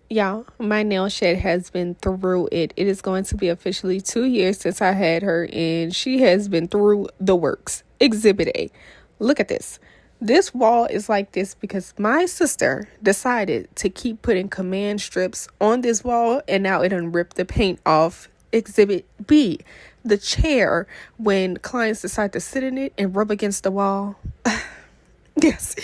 Y'all, my nail shed has been through it. It is going to be officially 2 years since I had her, and she has been through the works. Exhibit A. Look at this. This wall is like this because my sister decided to keep putting command strips on this wall, and now it done ripped the paint off. Exhibit B. The chair, when clients decide to sit in it and rub against the wall. Yes.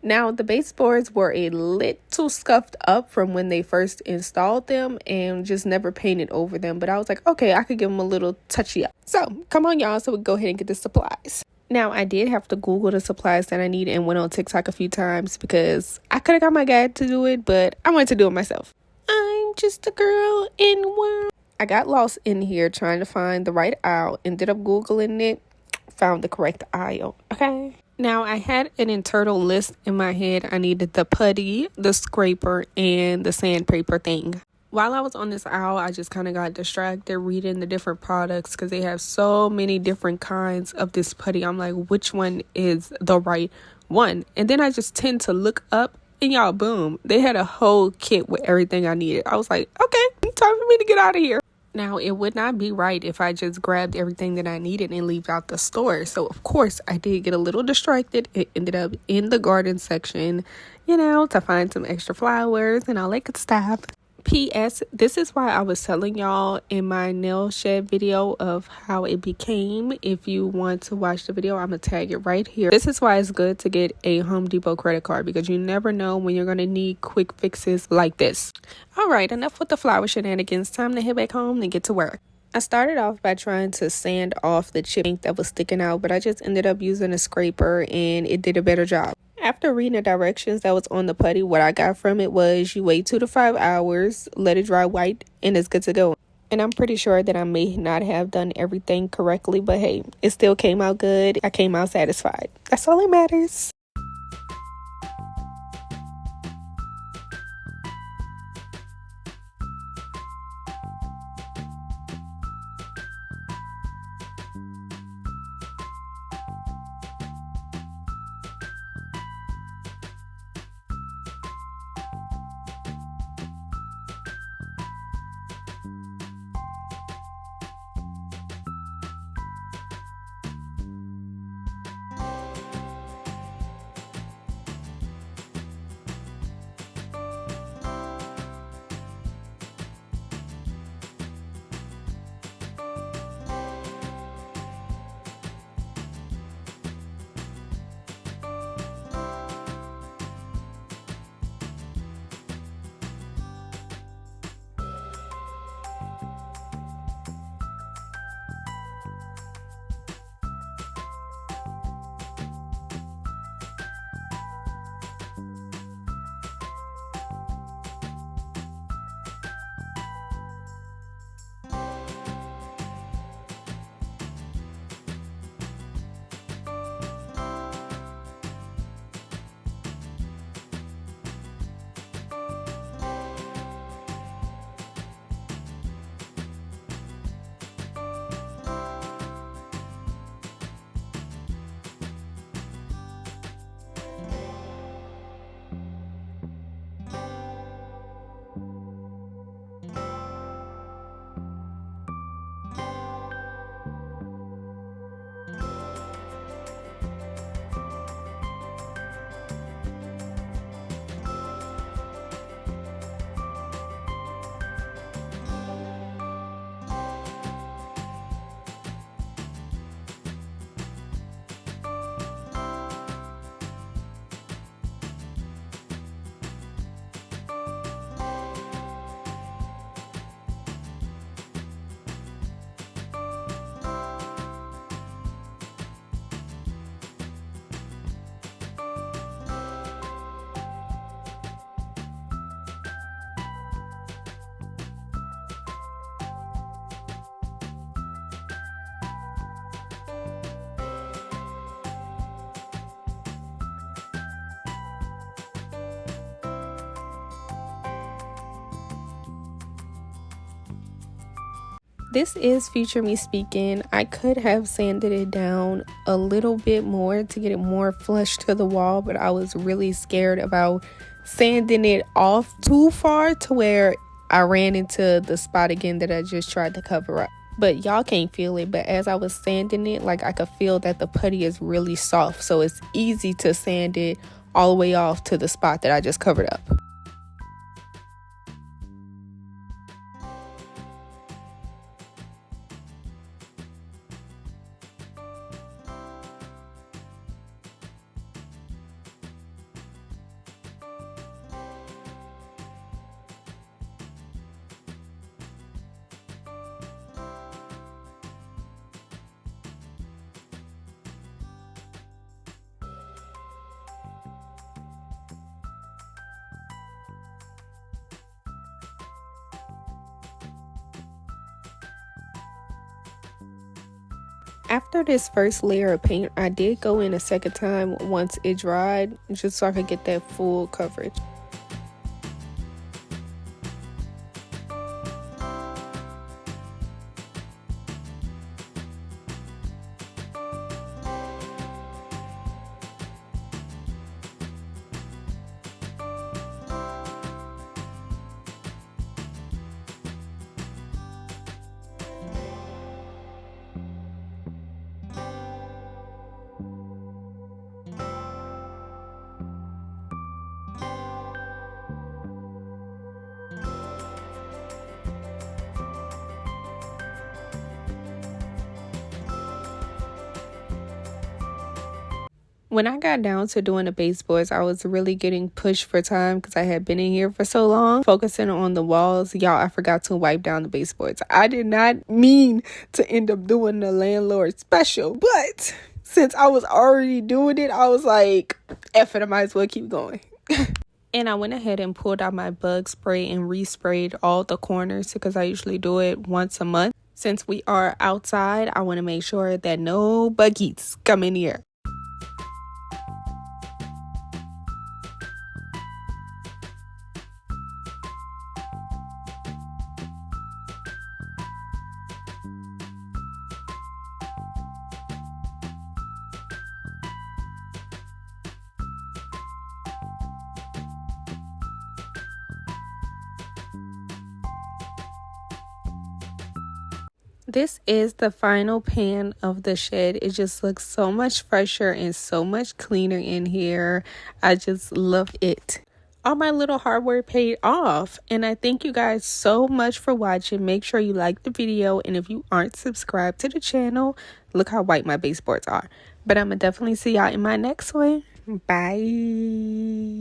Now, the baseboards were a little scuffed up from when they first installed them and just never painted over them. But I was like, okay, I could give them a little touchy up. So, come on, y'all. So we go ahead and get the supplies. Now, I did have to Google the supplies that I need and went on TikTok a few times because I could have got my dad to do it, but I wanted to do it myself. I'm just a girl in world. I got lost in here trying to find the right aisle. Ended up Googling it. Found the correct aisle. Okay. Now, I had an internal list in my head. I needed the putty, the scraper, and the sandpaper thing. While I was on this aisle, I just kind of got distracted reading the different products because they have so many different kinds of this putty. I'm like, which one is the right one? And then I just tend to look up and y'all, boom, they had a whole kit with everything I needed. I was like, okay, time for me to get out of here. Now, it would not be right if I just grabbed everything that I needed and leave out the store. So, of course, I did get a little distracted. It ended up in the garden section, to find some extra flowers and all that good stuff. P.S. This is why I was telling y'all in my nail shed video of how it became. If you want to watch the video, I'm going to tag it right here. This is why it's good to get a Home Depot credit card because you never know when you're going to need quick fixes like this. All right, enough with the flower shenanigans. Time to head back home and get to work. I started off by trying to sand off the chip ink that was sticking out, but I just ended up using a scraper and it did a better job. After reading the directions that was on the putty, what I got from it was you wait 2 to 5 hours, let it dry white, and it's good to go. And I'm pretty sure that I may not have done everything correctly, but hey, it still came out good. I came out satisfied. That's all that matters. This is future me speaking. I could have sanded it down a little bit more to get it more flush to the wall, but I was really scared about sanding it off too far to where I ran into the spot again that I just tried to cover up. But y'all can't feel it, but as I was sanding it, like, I could feel that the putty is really soft, so it's easy to sand it all the way off to the spot that I just covered up. After this first layer of paint, I did go in a second time once it dried, just so I could get that full coverage. When I got down to doing the baseboards, I was really getting pushed for time because I had been in here for so long, focusing on the walls. Y'all, I forgot to wipe down the baseboards. I did not mean to end up doing the landlord special, but since I was already doing it, I was like, F it, I might as well keep going. And I went ahead and pulled out my bug spray and resprayed all the corners because I usually do it once a month. Since we are outside, I want to make sure that no buggies come in here. This is the final pan of the shed. It just looks so much fresher and so much cleaner in here. I just love it. All my little hard work paid off, and I thank you guys so much for watching. Make sure you like the video, and if you aren't subscribed to the channel, look how white my baseboards are. But I'm gonna definitely see y'all in my next one. Bye.